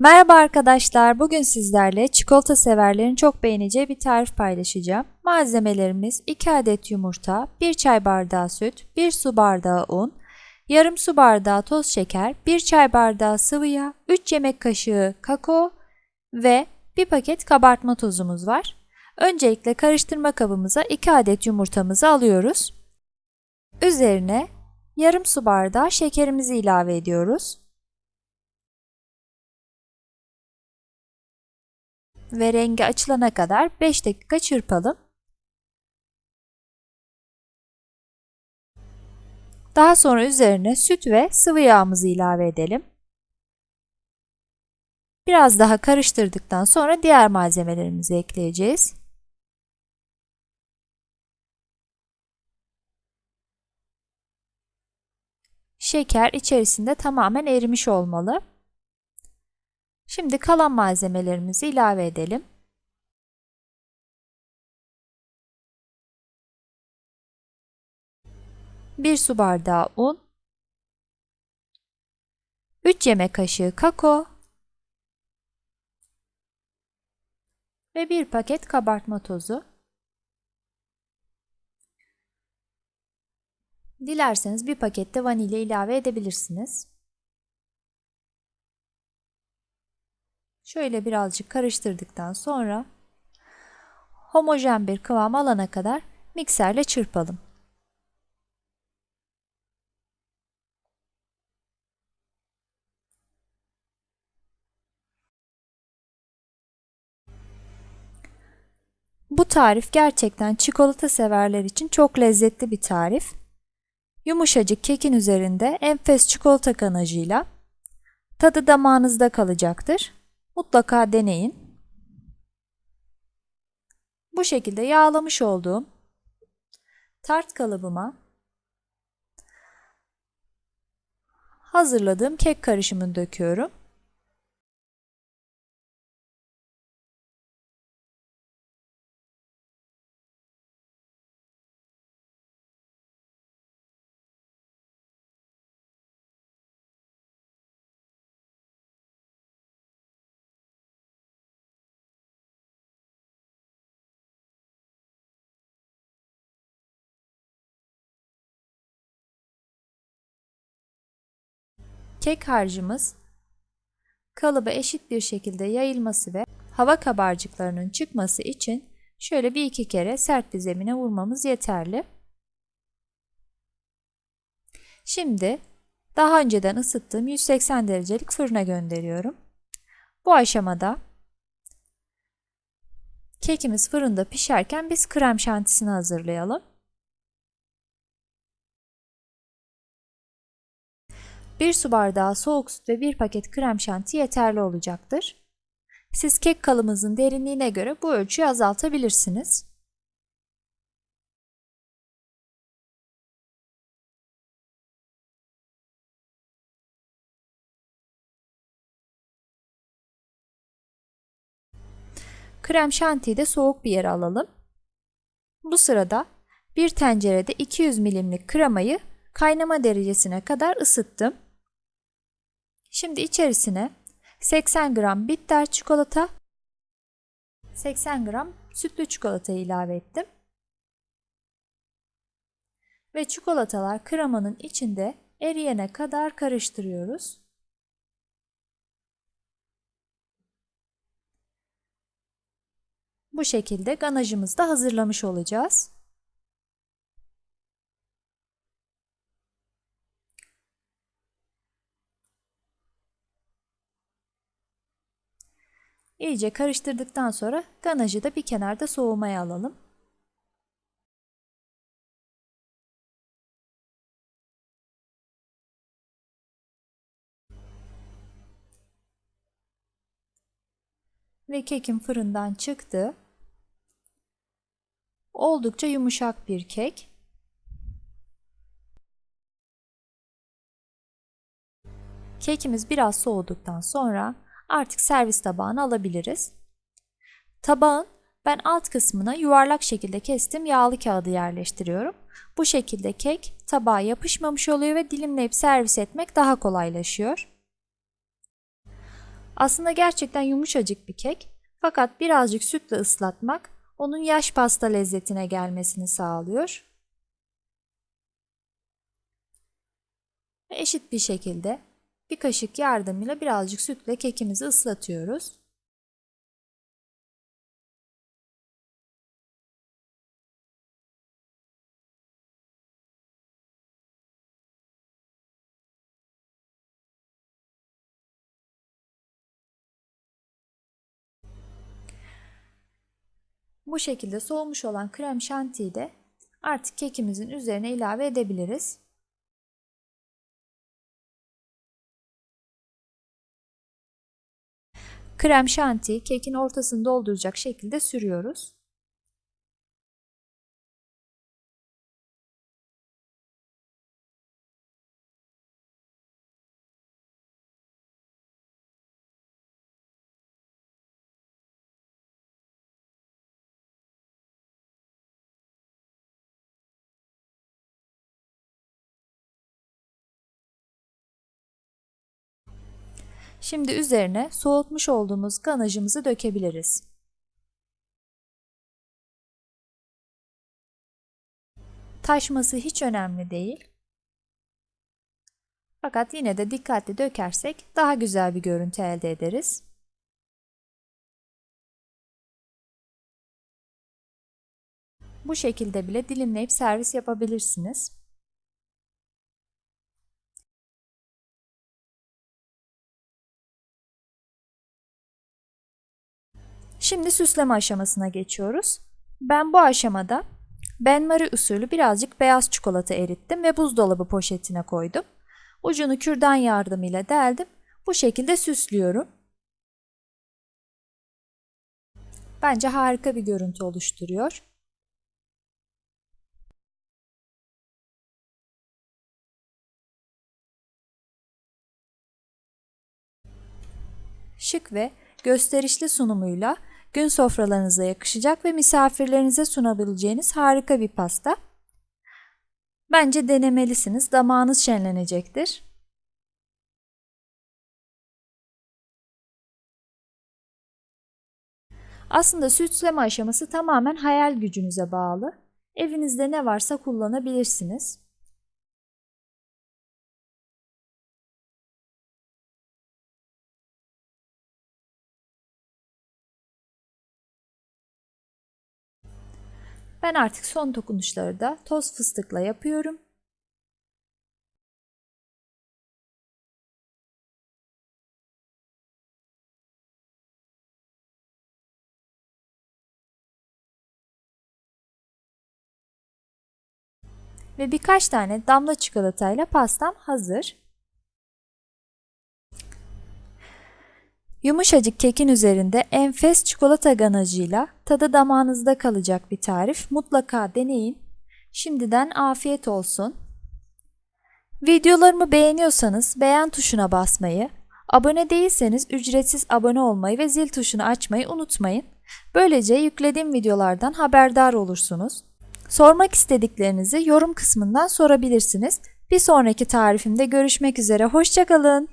Merhaba arkadaşlar. Bugün sizlerle çikolata severlerin çok beğeneceği bir tarif paylaşacağım. Malzemelerimiz 2 adet yumurta, 1 çay bardağı süt, 1 su bardağı un, yarım su bardağı toz şeker, 1 çay bardağı sıvı yağ, 3 yemek kaşığı kakao ve 1 paket kabartma tozumuz var. Öncelikle karıştırma kabımıza 2 adet yumurtamızı alıyoruz. Üzerine yarım su bardağı şekerimizi ilave ediyoruz. Ve rengi açılana kadar 5 dakika çırpalım. Daha sonra üzerine süt ve sıvı yağımızı ilave edelim. Biraz daha karıştırdıktan sonra diğer malzemelerimizi ekleyeceğiz. Şeker içerisinde tamamen erimiş olmalı. Şimdi kalan malzemelerimizi ilave edelim. Bir su bardağı un, 3 yemek kaşığı kakao ve 1 paket kabartma tozu. Dilerseniz 1 paket de vanilya ilave edebilirsiniz. Şöyle birazcık karıştırdıktan sonra homojen bir kıvam alana kadar mikserle çırpalım. Bu tarif gerçekten çikolata severler için çok lezzetli bir tarif. Yumuşacık kekin üzerinde enfes çikolata ganajıyla tadı damağınızda kalacaktır. Mutlaka deneyin. Bu şekilde yağlamış olduğum tart kalıbıma hazırladığım kek karışımını döküyorum. Kek harcımız kalıba eşit bir şekilde yayılması ve hava kabarcıklarının çıkması için şöyle bir iki kere sert bir zemine vurmamız yeterli. Şimdi daha önceden ısıttığım 180 derecelik fırına gönderiyorum. Bu aşamada kekimiz fırında pişerken biz krem şantisini hazırlayalım. 1 su bardağı soğuk süt ve 1 paket krem şanti yeterli olacaktır. Siz kek kalıbınızın derinliğine göre bu ölçüyü azaltabilirsiniz. Krem şantiyi de soğuk bir yere alalım. Bu sırada bir tencerede 200 milimlik kremayı kaynama derecesine kadar ısıttım. Şimdi içerisine 80 gram bitter çikolata, 80 gram sütlü çikolata ilave ettim. Ve çikolatalar kremanın içinde eriyene kadar karıştırıyoruz. Bu şekilde ganajımızı da hazırlamış olacağız. İyice karıştırdıktan sonra ganajı da bir kenarda soğumaya alalım. Ve kekim fırından çıktı. Oldukça yumuşak bir kek. Kekimiz biraz soğuduktan sonra artık servis tabağına alabiliriz. Tabağın ben alt kısmına yuvarlak şekilde kestiğim yağlı kağıdı yerleştiriyorum. Bu şekilde kek tabağa yapışmamış oluyor ve dilimleyip servis etmek daha kolaylaşıyor. Aslında gerçekten yumuşacık bir kek, fakat birazcık sütle ıslatmak onun yaş pasta lezzetine gelmesini sağlıyor. Ve eşit bir şekilde bir kaşık yardımıyla birazcık sütle kekimizi ıslatıyoruz. Bu şekilde soğumuş olan krem şantiyi de artık kekimizin üzerine ilave edebiliriz. Krem şantiyi kekin ortasını dolduracak şekilde sürüyoruz. Şimdi üzerine soğutmuş olduğumuz ganajımızı dökebiliriz. Taşması hiç önemli değil. Fakat yine de dikkatli dökersek daha güzel bir görüntü elde ederiz. Bu şekilde bile dilimleyip servis yapabilirsiniz. Şimdi süsleme aşamasına geçiyoruz. Ben bu aşamada benmari usulü birazcık beyaz çikolata erittim ve buzdolabı poşetine koydum. Ucunu kürdan yardımıyla deldim. Bu şekilde süslüyorum. Bence harika bir görüntü oluşturuyor. Şık ve gösterişli sunumuyla gün sofralarınıza yakışacak ve misafirlerinize sunabileceğiniz harika bir pasta. Bence denemelisiniz, damağınız şenlenecektir. Aslında süsleme aşaması tamamen hayal gücünüze bağlı. Evinizde ne varsa kullanabilirsiniz. Ben artık son dokunuşları da toz fıstıkla yapıyorum. Ve birkaç tane damla çikolatayla pastam hazır. Yumuşacık kekin üzerinde enfes çikolata ganajıyla tadı damağınızda kalacak bir tarif. Mutlaka deneyin. Şimdiden afiyet olsun. Videolarımı beğeniyorsanız beğen tuşuna basmayı, abone değilseniz ücretsiz abone olmayı ve zil tuşunu açmayı unutmayın. Böylece yüklediğim videolardan haberdar olursunuz. Sormak istediklerinizi yorum kısmından sorabilirsiniz. Bir sonraki tarifimde görüşmek üzere. Hoşça kalın.